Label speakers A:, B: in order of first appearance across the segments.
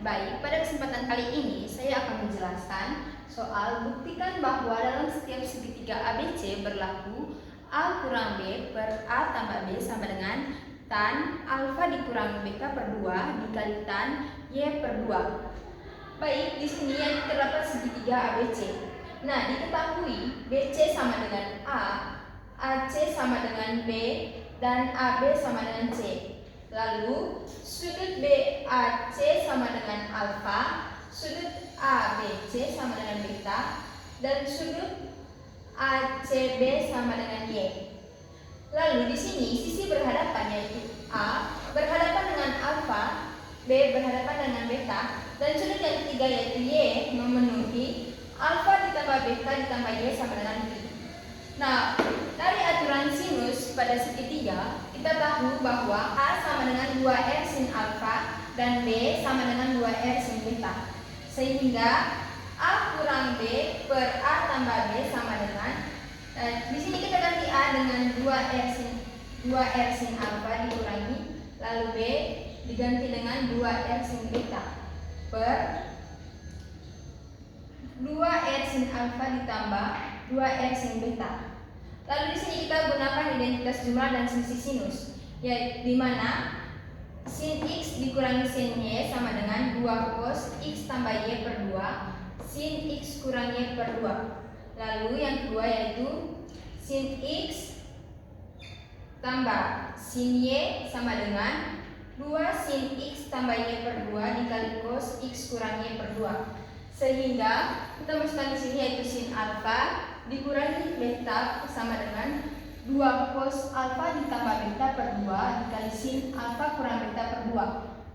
A: Baik, pada kesempatan kali ini saya akan menjelaskan soal buktikan bahwa dalam setiap segitiga ABC berlaku A kurang B per A tambah B sama dengan tan alfa dikurangi beta per 2 dikali tan Y per 2. Baik, di sini yang terdapat segitiga ABC. Nah, diketahui BC sama dengan A, AC sama dengan B, dan AB sama dengan C. Lalu, sudut BAC sama dengan alfa, sudut ABC sama dengan beta, dan sudut ACB sama dengan Y. Lalu di sini sisi berhadapan yaitu A berhadapan dengan alfa, B berhadapan dengan beta, dan sudut yang ketiga yaitu Y memenuhi alfa ditambah beta ditambah Y sama dengan I. Nah, dari aturan sinus pada segitiga, kita tahu bahwa A sama dengan 2R sin alfa dan B sama dengan 2R sin beta. Sehingga A kurang B per A tambah B sama dengan di sini kita ganti A dengan 2R sin alfa dikurangi, lalu B diganti dengan 2R sin beta per 2R sin alfa ditambah 2R sin beta. Lalu di sini kita gunakan identitas jumlah dan sisi sinus, yaitu di mana sin X dikurangi sin Y sama dengan 2 cos X tambah Y per 2 sin X kurang Y per 2. Lalu yang kedua yaitu sin X tambah sin Y sama dengan 2 sin X tambah Y per 2 dikali cos X kurang Y per 2. Sehingga kita masukkan di sini yaitu sin alfa dikurangi beta sama dengan 2 cos alfa ditambah beta per 2 dikali sin alfa kurang beta per 2.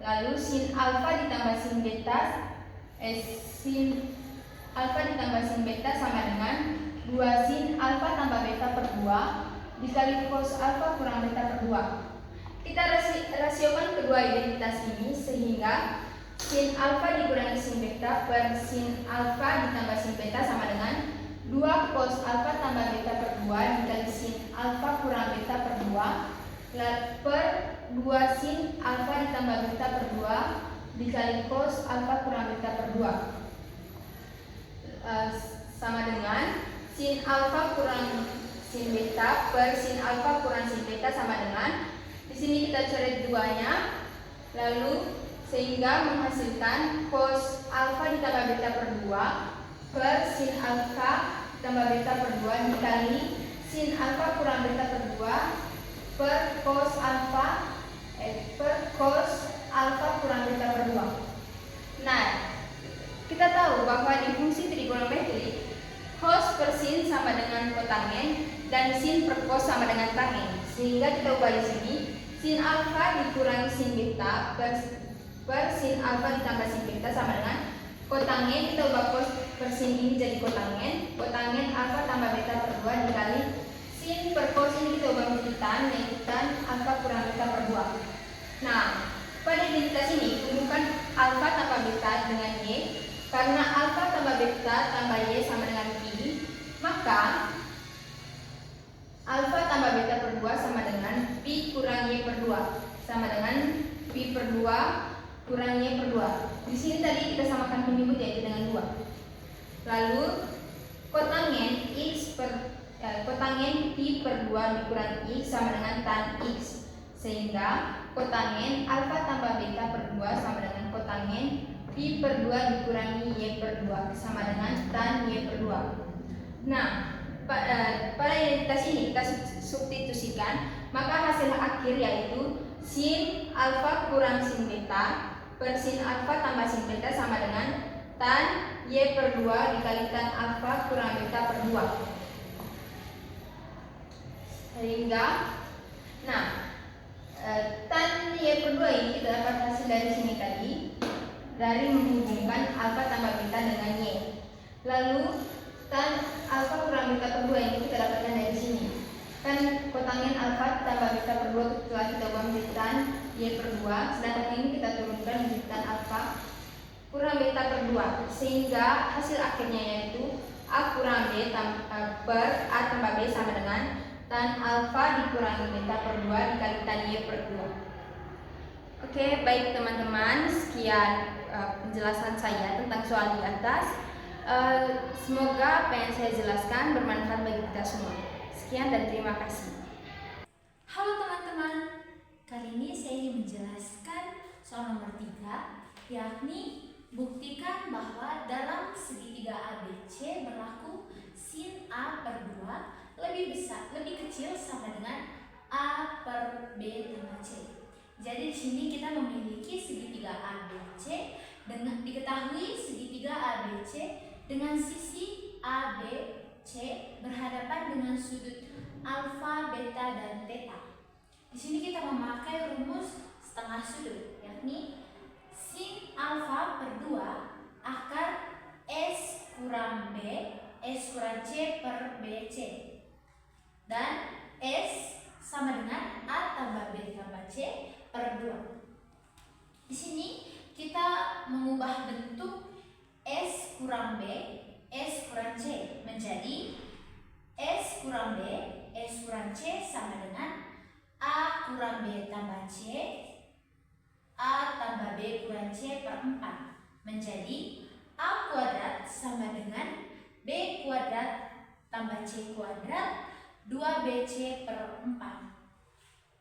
A: Lalu sin alfa ditambah sin beta sin alfa ditambah sin beta sama dengan 2 sin alfa tambah beta per 2 dikali cos alfa kurang beta per 2. Kita rasiokan kedua identitas ini sehingga sin alfa dikurangi sin beta per sin alfa ditambah sin beta sama dengan 2 cos alfa tambah beta per 2 dikali sin alfa kurang beta per 2 per 2 sin alfa ditambah beta per 2 dikali cos alfa kurang beta per 2 sama dengan sin alfa kurang sin beta per sin alfa kurang sin beta sama dengan, di sini kita coret duanya, lalu sehingga menghasilkan cos alfa ditambah beta per 2 per sin alfa tambah beta per 2 dikali sin alfa kurang beta per 2 per cos alfa kurang beta per 2. Nah, kita tahu bahwa di fungsi trigonometri cos per sin sama dengan kotangen dan sin per cos sama dengan tangen. Sehingga kita ubah di sini sin alfa dikurangi sin beta per sin alfa ditambah sin beta sama dengan kotangen, kita ubah cos per sin ini jadi kotangen alfa tambah beta per 2 dikali sin per cos ini kita ubah menjadi tan, yaitu tan alfa kurang beta per 2. Nah, pada identitas ini hubungkan alfa tambah beta dengan Y. Karena alfa tambah beta tambah Y sama dengan pi, maka alfa tambah beta per 2 sama dengan pi kurang Y per 2 sama dengan pi per 2 kurang Y per 2. Di sini tadi kita samakan penyebut yaitu dengan 2. Lalu kotangen pi per 2 dikurangi X sama dengan tan X. Sehingga kotangen alfa tambah beta per 2 sama dengan kotangen pi per 2 dikurangi Y per 2 sama dengan tan Y per 2. Nah, pada identitas ini kita substitusikan, maka hasil akhir yaitu sin alfa kurang sin beta per sin alfa tambah sin beta sama dengan tan Y per 2 dikali tan alfa kurang beta per 2. Sehingga, nah, tan Y per 2 ini kita dapat hasil dari sini tadi, dari menghubungkan alfa tambah beta dengan Y. Lalu tan alfa kurang beta per 2 ini kita dapatkan dari sini. Kan kotangen alfa tambah beta per 2 telah kita ubah menjadi tan Y per 2, sedangkan ini kita turunkan menjadi tan alfa kurang beta per 2. Sehingga hasil akhirnya yaitu A kurang B per A tambah B sama dengan tan alfa dikurangi beta per 2 dikali tan Y per 2. Oke, baik teman-teman, sekian penjelasan saya tentang soal di atas. Semoga apa yang saya jelaskan bermanfaat bagi kita semua. Sekian dan terima kasih.
B: Halo teman-teman, kali ini saya ingin menjelaskan soal nomor 3, yakni buktikan bahwa dalam segitiga ABC berlaku sin A per 2 lebih kecil sama dengan A per B tambah C. Jadi di sini kita memiliki segitiga ABC dengan diketahui segitiga ABC dengan sisi ABC berhadapan dengan sudut alfa, beta, dan theta. Di sini kita memakai rumus setengah sudut, yakni sin alfa per 2 akar S kurang B, S kurang C per BC. Dan S sama dengan A tambah B tambah C per 2. Di sini kita mengubah bentuk S kurang B, S kurang C menjadi S kurang B, S kurang C sama dengan A kurang B tambah C, A tambah B kurang C per 4 menjadi A kuadrat sama dengan B kuadrat tambah C kuadrat 2BC per 4.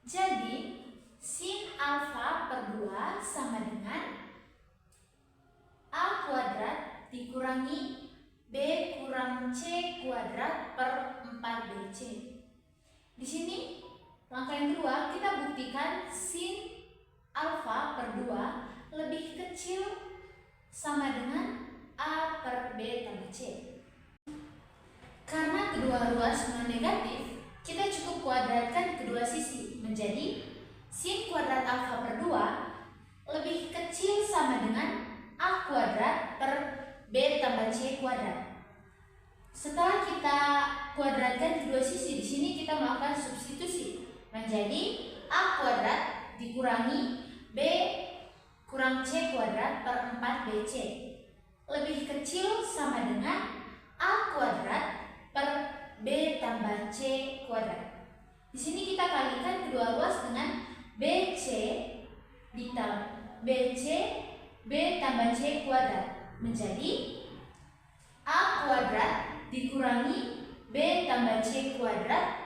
B: Jadi sin alfa per 2 sama dengan A kuadrat dikurangi B kurang C kuadrat per 4BC. Di sini langkah yang kedua, kita buktikan sin alfa per 2 lebih kecil sama dengan A per B tambah C. Karena kedua ruas non-negatif, kita cukup kuadratkan kedua sisi menjadi sin kuadrat alfa per 2 lebih kecil sama dengan A kuadrat per B tambah C kuadrat. Setelah kita kuadratkan kedua sisi, di sini kita melakukan substitusi menjadi A kuadrat dikurangi B kurang C kuadrat per 4BC lebih kecil sama dengan A kuadrat per B tambah C kuadrat. Di sini kita kalikan kedua ruas dengan BC ditambah BC B tambah C kuadrat menjadi A kuadrat dikurangi B tambah C kuadrat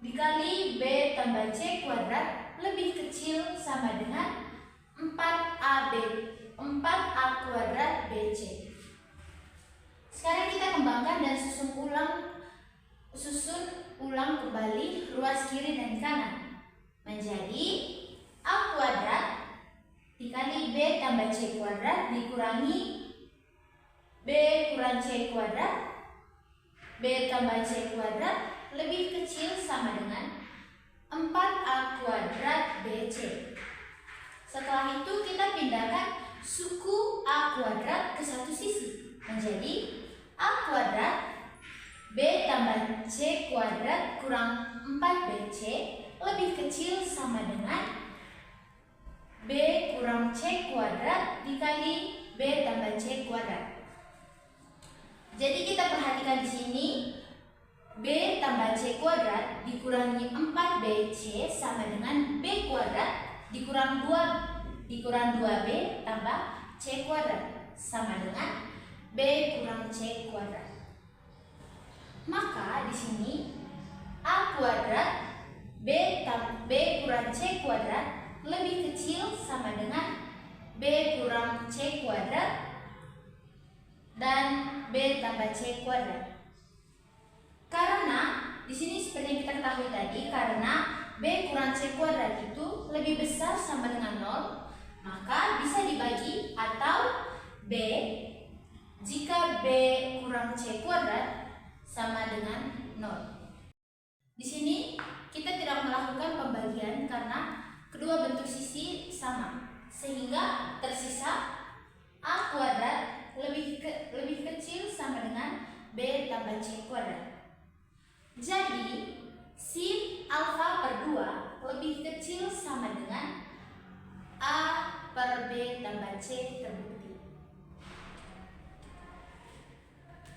B: dikali B tambah C kuadrat lebih kecil sama dengan 4A kuadrat BC. Sekarang kita kembangkan dan susun ulang kembali ruas kiri dan kanan menjadi A kuadrat dikali B tambah C kuadrat dikurangi B kurang C kuadrat B tambah C kuadrat lebih kecil sama dengan 4A kuadrat BC. Setelah itu kita pindahkan suku A kuadrat ke satu sisi menjadi A kuadrat B tambah C kuadrat kurang 4BC lebih kecil sama dengan B kurang C kuadrat dikali B tambah C kuadrat. Jadi kita perhatikan di sini B tambah C kuadrat dikurangi 4BC sama dengan B kuadrat dikurang 2B tambah C kuadrat sama dengan B kurang C kuadrat. Maka di sini A kuadrat B kurang C kuadrat lebih kecil sama dengan B kurang C kuadrat dan B tambah C kuadrat. Karena di sini seperti yang kita ketahui tadi, karena B kurang C kuadrat itu lebih besar sama dengan 0, maka bisa dibagi atau B jika B kurang C kuadrat sama dengan 0. Di sini kita tidak melakukan pembagian karena kedua bentuk sisi sama, sehingga tersisa A kuadrat lebih kecil sama dengan B tambah C kuadrat. Jadi sin alfa per 2 lebih kecil sama dengan A per B tambah C terbukti.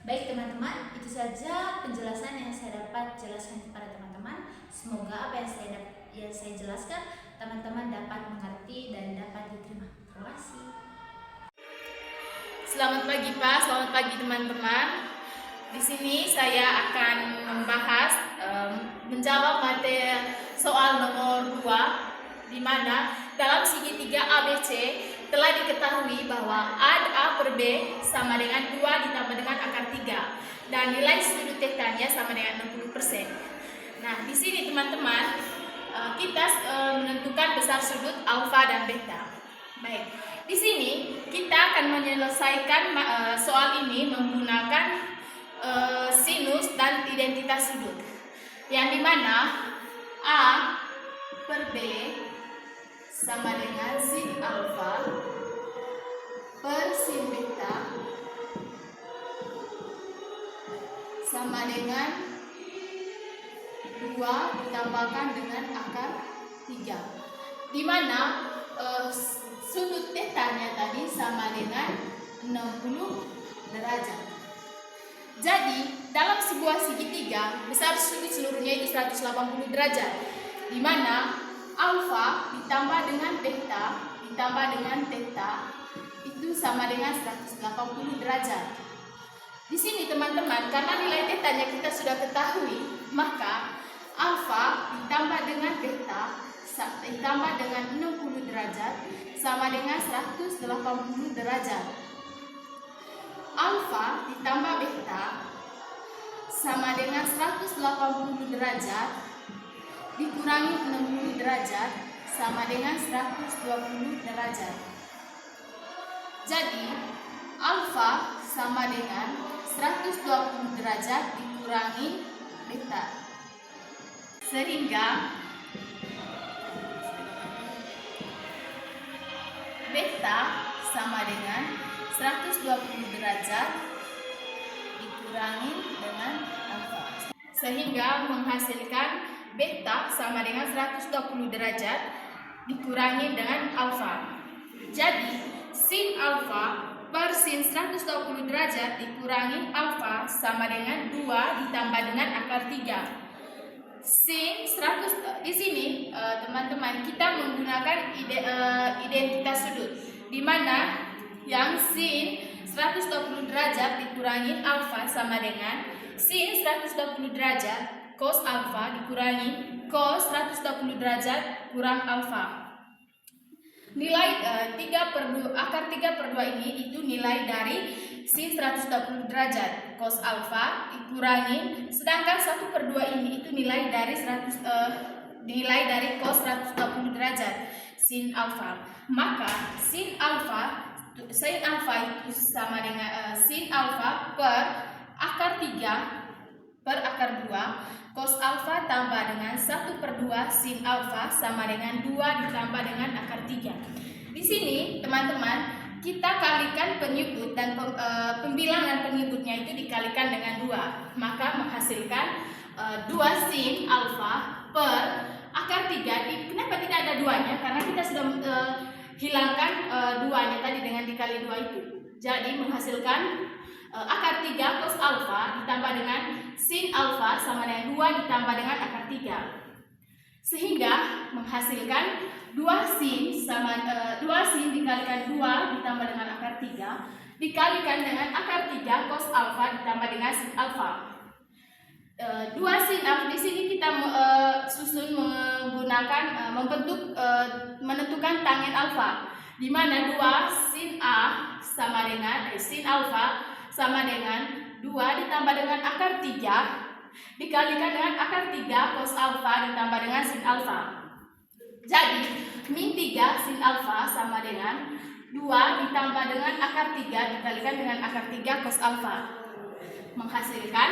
B: Baik teman-teman, itu saja penjelasan yang saya dapat jelaskan kepada teman-teman. Semoga apa yang saya jelaskan teman-teman dapat mengerti dan dapat diterima. Terima kasih.
C: Selamat pagi Pak, selamat pagi teman-teman. Di sini saya akan membahas menjawab materi soal nomor 2, di mana dalam segitiga ABC telah diketahui bahwa A per B sama dengan 2 ditambah dengan akar 3 dan nilai sudut tetanya sama dengan 60%. Nah, di sini teman-teman kita menentukan besar sudut alfa dan beta. Baik, di sini kita akan menyelesaikan soal ini menggunakan sinus dan identitas sudut, yang dimana A per B sama dengan sin alfa per sin beta sama dengan 2 ditambahkan dengan akar 3, di mana sudut tetanya tadi sama dengan 60 derajat. Jadi dalam sebuah segitiga besar sudut seluruhnya itu 180 derajat, di mana alfa ditambah dengan beta ditambah dengan theta itu sama dengan 180 derajat. Di sini teman-teman, karena nilai tetanya kita sudah ketahui, maka alfa ditambah dengan beta ditambah dengan 60 derajat sama dengan 180 derajat. Alfa ditambah beta sama dengan 180 derajat dikurangi 60 derajat sama dengan 120 derajat. Jadi alfa sama dengan 120 derajat dikurangi beta, sehingga beta sama dengan 120 derajat dikurangi dengan alfa, sehingga menghasilkan beta sama dengan 120 derajat dikurangi dengan alfa. Jadi sin alfa per sin 120 derajat dikurangi alfa sama dengan 2 ditambah dengan akar 3. Sin 100 di sini teman-teman kita menggunakan identitas sudut, di mana yang sin 120 derajat dikurangi alfa sama dengan sin 120 derajat cos alfa dikurangi cos 120 derajat kurang alfa. Nilai 3/2 akar 3/2 ini itu nilai dari sin 120 derajat cos alfa dikurangi, sedangkan 1/2 ini itu nilai dari cos 120 derajat sin alfa. Maka sin alfa itu sama dengan sin alfa per akar 3 per akar 2 cos alfa tambah dengan 1/2 sin alfa sama dengan 2 ditambah dengan akar 3. Di sini teman-teman kita kalikan penyebut dan pembilangan penyebutnya itu dikalikan dengan 2, maka menghasilkan 2 sin alfa per akar 3. Kenapa tidak ada 2-nya? Karena kita sudah hilangkan 2-nya tadi dengan dikali 2 itu. Jadi menghasilkan akar 3 cos alfa ditambah dengan sin alfa sama dengan 2 ditambah dengan akar 3. Sehingga menghasilkan 2 sin dikalikan 2 ditambah dengan akar 3 dikalikan dengan akar 3 cos alfa ditambah dengan sin alfa. 2 sin alfa di sini kita susun menggunakan menentukan tangen alfa, di mana 2 sin a sama dengan sin alfa sama dengan 2 ditambah dengan akar 3 dikalikan dengan akar 3 cos alfa ditambah dengan sin alfa. Jadi min 3 sin alfa sama dengan 2 ditambah dengan akar 3 dikalikan dengan akar 3 cos alfa, menghasilkan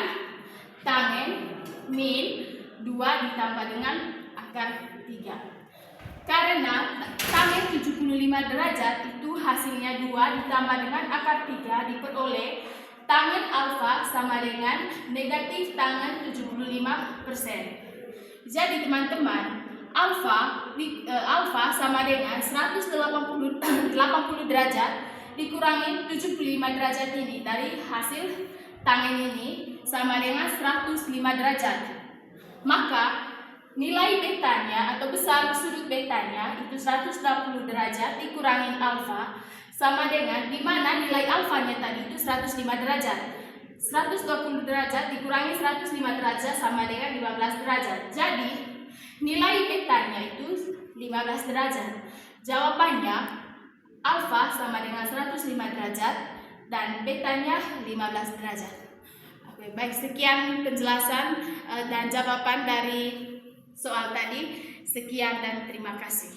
C: tangen min 2 ditambah dengan akar 3. Karena tangen 75 derajat itu hasilnya 2 ditambah dengan akar 3 diperoleh tangen alfa sama dengan negatif tangen 75%. Jadi teman-teman, alfa sama dengan 180 derajat dikurangi 75 derajat ini dari hasil tangen ini sama dengan 105 derajat. Maka nilai betanya atau besar sudut betanya itu 160 derajat dikurangin alfa sama dengan dimana nilai alfanya tadi itu 105 derajat. 120 derajat dikurangi 105 derajat sama dengan 15 derajat. Jadi nilai betanya itu 15 derajat. Jawabannya alfa sama dengan 105 derajat dan betanya 15 derajat. Oke, baik, sekian penjelasan dan jawaban dari soal tadi. Sekian dan terima kasih.